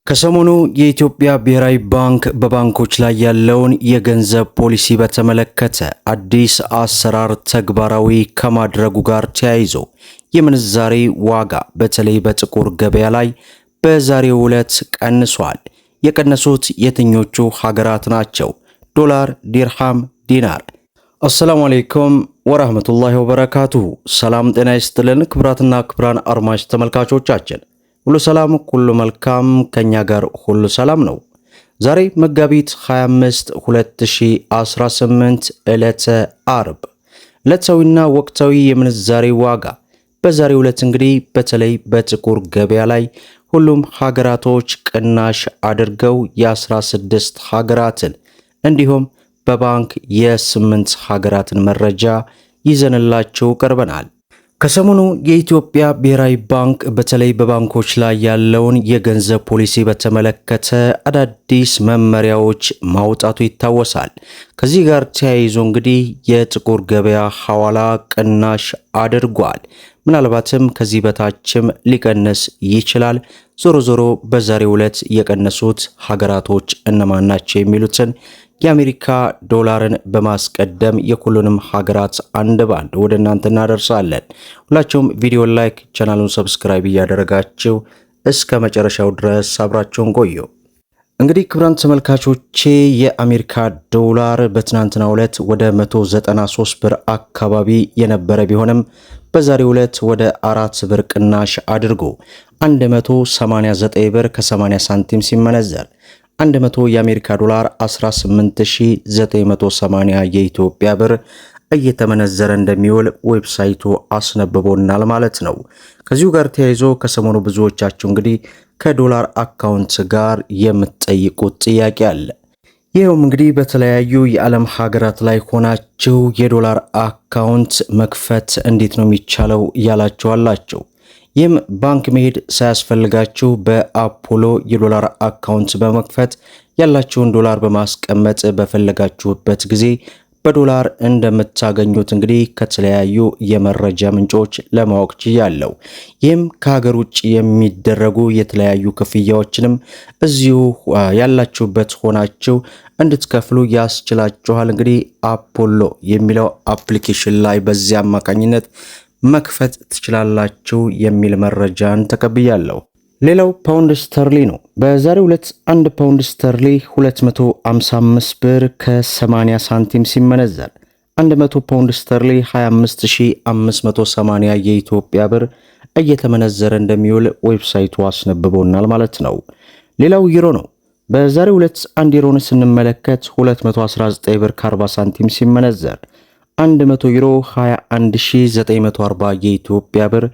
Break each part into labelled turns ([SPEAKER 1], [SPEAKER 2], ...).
[SPEAKER 1] ከሰሞኑ የኢትዮጵያ ብሔራዊ ባንክ በባንኮች ላይ ያለውን የገንዘብ ፖሊሲ በተመለከተ አዲስ አሰራር ተግባራዊ ከማድረጉ ጋር ተያይዞ የምንዛሬ ዋጋ በተለይ በጥቁር ገበያ ላይ በዛሬው ዕለት ቀንሷል። የቀነሱት የትኞቹ ሀገራት ናቸው? ዶላር፣ ዲርሃም፣ ዲናር። አሰላሙ አለይኩም ወራህመቱላሂ ወበረካቱሁ። ሰላም ጤና ይስጥልን ክብራትና ክብራን አድማጭ ተመልካቾቻችን ሁሉ ሰላም ሁሉ መልካም፣ ከኛ ጋር ሁሉ ሰላም ነው። ዛሬ መጋቢት 25 2018 ዕለተ አርብ ዕለታዊና ወቅታዊ የምንዛሬ ዋጋ በዛሬው ዕለት እንግዲህ በተለይ በጥቁር ገበያ ላይ ሁሉም ሀገራቶች ቅናሽ አድርገው የ16 ሀገራትን እንዲሁም በባንክ የ8 ሀገራትን መረጃ ይዘንላችሁ ቀርበናል። ከሰሞኑ የኢትዮጵያ ብሔራዊ ባንክ በተለይ በባንኮች ላይ ያለውን የገንዘብ ፖሊሲ በተመለከተ አዳዲስ መመሪያዎች ማውጣቱ ይታወሳል። ከዚህ ጋር ተያይዞ እንግዲህ የጥቁር ገበያ ሐዋላ ቅናሽ አድርጓል። ምናልባትም ከዚህ በታችም ሊቀንስ ይችላል። ዞሮ ዞሮ በዛሬው ዕለት የቀነሱት ሀገራቶች እነማን ናቸው የሚሉትን የአሜሪካ ዶላርን በማስቀደም የሁሉንም ሀገራት አንድ ባንድ ወደ እናንተ እናደርሳለን። ሁላችሁም ቪዲዮ ላይክ፣ ቻናሉን ሰብስክራይብ እያደረጋችሁ እስከ መጨረሻው ድረስ አብራችሁን ቆዩ። እንግዲህ ክቡራን ተመልካቾቼ የአሜሪካ ዶላር በትናንትናው ዕለት ወደ 193 ብር አካባቢ የነበረ ቢሆንም በዛሬው ዕለት ወደ 4 ብር ቅናሽ አድርጎ 189 ብር ከ80 ሳንቲም ሲመነዘር 100 የአሜሪካ ዶላር 18980 የኢትዮጵያ ብር እየተመነዘረ እንደሚውል ዌብሳይቱ አስነብቦናል ማለት ነው። ከዚሁ ጋር ተያይዞ ከሰሞኑ ብዙዎቻችሁ እንግዲህ ከዶላር አካውንት ጋር የምትጠይቁት ጥያቄ አለ። ይኸውም እንግዲህ በተለያዩ የዓለም ሀገራት ላይ ሆናችሁ የዶላር አካውንት መክፈት እንዴት ነው የሚቻለው እያላችሁ አላችሁ። ይህም ባንክ መሄድ ሳያስፈልጋችሁ በአፖሎ የዶላር አካውንት በመክፈት ያላችሁን ዶላር በማስቀመጥ በፈለጋችሁበት ጊዜ በዶላር እንደምታገኙት እንግዲህ ከተለያዩ የመረጃ ምንጮች ለማወቅ ችያለሁ። ይህም ከሀገር ውጭ የሚደረጉ የተለያዩ ክፍያዎችንም እዚሁ ያላችሁበት ሆናችሁ እንድትከፍሉ ያስችላችኋል። እንግዲህ አፖሎ የሚለው አፕሊኬሽን ላይ በዚህ አማካኝነት መክፈት ትችላላችሁ የሚል መረጃን ተቀብያለሁ። ሌላው ፓውንድ ስተርሊ ነው። በዛሬው ዕለት 1 ፓውንድ ስተርሊ 255 ብር ከ80 ሳንቲም ሲመነዘር 100 ፓውንድ ስተርሊ 25580 የኢትዮጵያ ብር እየተመነዘረ እንደሚውል ዌብሳይቱ አስነብቦናል ማለት ነው። ሌላው ዩሮ ነው። በዛሬው ዕለት 1 ዩሮን ስንመለከት 219 ብር ከ40 ሳንቲም ሲመነዘር 100 ዩሮ 21940 የኢትዮጵያ ብር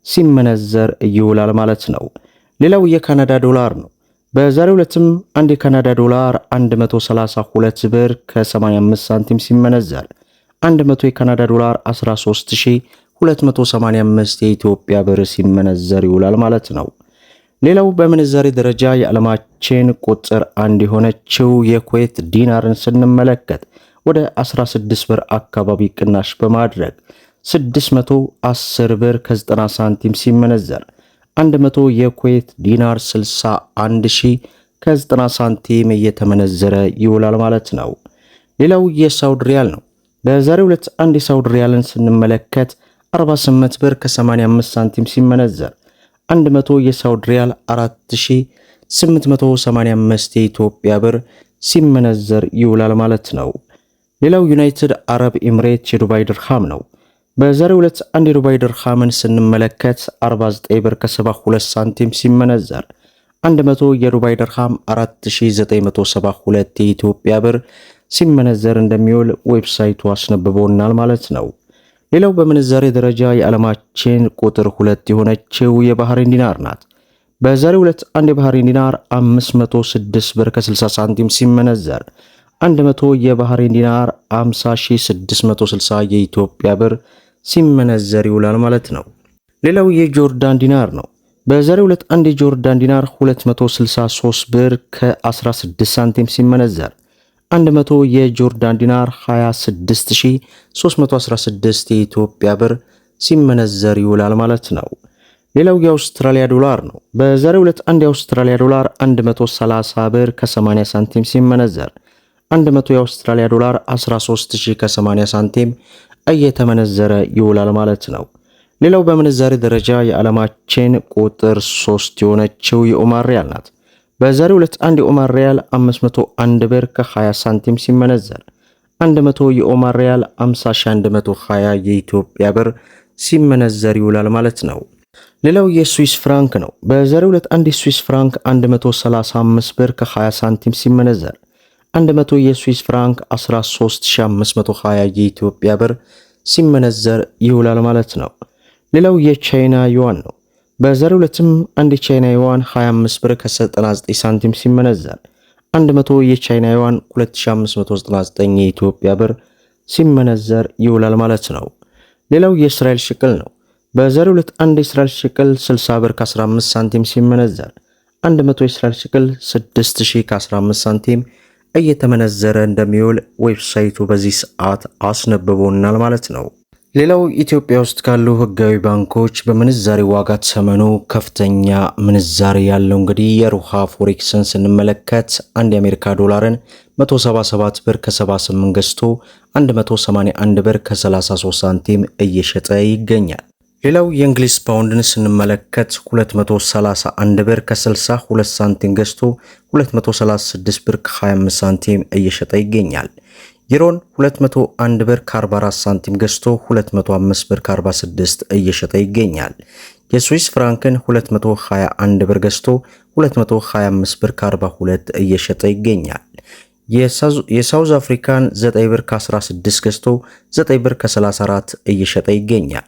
[SPEAKER 1] ሲመነዘር ይውላል ማለት ነው። ሌላው የካናዳ ዶላር ነው። በዛሬው ዕለትም አንድ የካናዳ ዶላር 132 ብር ከ85 ሳንቲም ሲመነዘር 100 የካናዳ ዶላር 13285 የኢትዮጵያ ብር ሲመነዘር ይውላል ማለት ነው። ሌላው በምንዛሬ ደረጃ የዓለማችን ቁጥር 1 የሆነችው የኩዌት ዲናርን ስንመለከት ወደ 16 ብር አካባቢ ቅናሽ በማድረግ 610 ብር ከ90 ሳንቲም ሲመነዘር 100 የኩዌት ዲናር 61000 ከ90 ሳንቲም እየተመነዘረ ይውላል ማለት ነው። ሌላው የሳውዲ ሪያል ነው። በዛሬው ዕለት አንድ የሳውዲ ሪያልን ስንመለከት 48 ብር ከ85 ሳንቲም ሲመነዘር 100 የሳውዲ ሪያል 4885 የኢትዮጵያ ብር ሲመነዘር ይውላል ማለት ነው። ሌላው ዩናይትድ አረብ ኤምሬት የዱባይ ድርሃም ነው። በዛሬው ዕለት አንድ የዱባይ ድርሃምን ስንመለከት 49 ብር ከ72 ሳንቲም ሲመነዘር 100 የዱባይ ድርሃም 4972 የኢትዮጵያ ብር ሲመነዘር እንደሚውል ዌብሳይቱ አስነብቦናል ማለት ነው። ሌላው በምንዛሬ ደረጃ የዓለማችን ቁጥር 2 የሆነችው የባህሬን ዲናር ናት። በዛሬው ዕለት አንድ የባህሬን ዲናር 506 ብር ከ60 ሳንቲም ሲመነዘር 100 የባህሬን ዲናር 50660 የኢትዮጵያ ብር ሲመነዘር ይውላል ማለት ነው። ሌላው የጆርዳን ዲናር ነው። በዛሬው ዕለት አንድ የጆርዳን ዲናር 263 ብር ከ16 ሳንቲም ሲመነዘር 100 የጆርዳን ዲናር 26316 የኢትዮጵያ ብር ሲመነዘር ይውላል ማለት ነው። ሌላው የአውስትራሊያ ዶላር ነው። በዛሬው ዕለት አንድ የአውስትራሊያ ዶላር 130 ብር ከ80 ሳንቲም ሲመነዘር 100 የአውስትራሊያ ዶላር 13000 ከ80 ሳንቲም እየተመነዘረ ይውላል ማለት ነው። ሌላው በምንዛሬ ደረጃ የዓለማችን ቁጥር 3 የሆነችው የኦማር ሪያል ናት። በዛሬው ዕለት አንድ የኦማር ሪያል 501 ብር ከ20 ሳንቲም ሲመነዘር 100 የኦማር ሪያል 50120 የኢትዮጵያ ብር ሲመነዘር ይውላል ማለት ነው። ሌላው የስዊስ ፍራንክ ነው። በዛሬው ዕለት አንድ የስዊስ ፍራንክ 135 ብር ከ20 ሳንቲም ሲመነዘር 100 የስዊስ ፍራንክ 13520 የኢትዮጵያ ብር ሲመነዘር ይውላል ማለት ነው። ሌላው የቻይና ዩዋን ነው። በዛሬው ዕለትም አንድ የቻይና ዩዋን 25 ብር ከ99 ሳንቲም ሲመነዘር 100 የቻይና ዩዋን 2599 የኢትዮጵያ ብር ሲመነዘር ይውላል ማለት ነው። ሌላው የእስራኤል ሽቅል ነው። በዛሬው ዕለት አንድ የእስራኤል ሽቅል 60 ብር ከ15 ሳንቲም ሲመነዘር 100 የእስራኤል ሽቅል 6000 ከ15 ሳንቲም እየተመነዘረ እንደሚውል ዌብሳይቱ በዚህ ሰዓት አስነብቦናል ማለት ነው። ሌላው ኢትዮጵያ ውስጥ ካሉ ህጋዊ ባንኮች በምንዛሬ ዋጋ ተመኑ ከፍተኛ ምንዛሬ ያለው እንግዲህ የሩሃ ፎሬክስን ስንመለከት አንድ የአሜሪካ ዶላርን 177 ብር ከ78 ገዝቶ 181 ብር ከ33 ሳንቲም እየሸጠ ይገኛል። ሌላው የእንግሊዝ ፓውንድን ስንመለከት 231 ብር ከ62 ሳንቲም ገዝቶ 236 ብር ከ25 ሳንቲም እየሸጠ ይገኛል። ዩሮን 201 ብር ከ44 ሳንቲም ገዝቶ 205 ብር ከ46 እየሸጠ ይገኛል። የስዊስ ፍራንክን 221 ብር ገዝቶ 225 ብር ከ42 እየሸጠ ይገኛል። የሳውዝ አፍሪካን 9 ብር ከ16 ገዝቶ 9 ብር ከ34 እየሸጠ ይገኛል።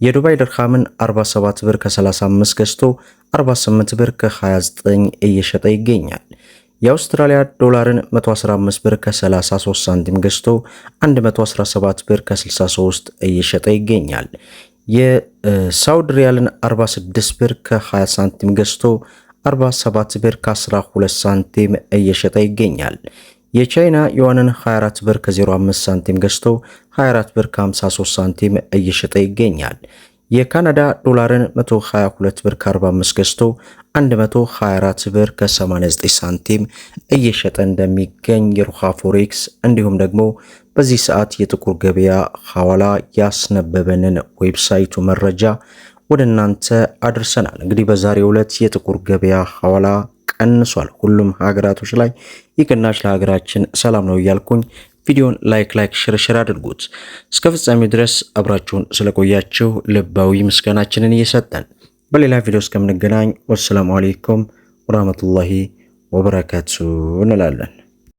[SPEAKER 1] የዱባይ ድርሃምን 47 ብር ከ35 ገዝቶ 48 ብር ከ29 እየሸጠ ይገኛል። የአውስትራሊያ ዶላርን 115 ብር ከ33 ሳንቲም ገዝቶ 117 ብር ከ63 እየሸጠ ይገኛል። የሳውዲ ሪያልን 46 ብር ከ20 ሳንቲም ገዝቶ 47 ብር ከ12 ሳንቲም እየሸጠ ይገኛል። የቻይና ዩዋንን 24 ብር ከ05 ሳንቲም ገዝቶ 24 ብር ከ53 ሳንቲም እየሸጠ ይገኛል። የካናዳ ዶላርን 122 ብር ከ45 ገዝቶ 124 ብር ከ89 ሳንቲም እየሸጠ እንደሚገኝ የሩሃ ፎሬክስ እንዲሁም ደግሞ በዚህ ሰዓት የጥቁር ገበያ ሐዋላ ያስነበበንን ዌብሳይቱ መረጃ ወደ እናንተ አድርሰናል። እንግዲህ በዛሬው ዕለት የጥቁር ገበያ ሐዋላ ቀንሷል። ሁሉም ሀገራቶች ላይ ይቅናሽ ለሀገራችን ሰላም ነው እያልኩኝ ቪዲዮን ላይክ ሽር አድርጉት። እስከ ፍጻሜው ድረስ አብራችሁን ስለቆያችሁ ልባዊ ምስጋናችንን እየሰጠን በሌላ ቪዲዮ እስከምንገናኝ ወሰላሙ አለይኩም ወራህመቱላሂ ወበረካቱ እንላለን።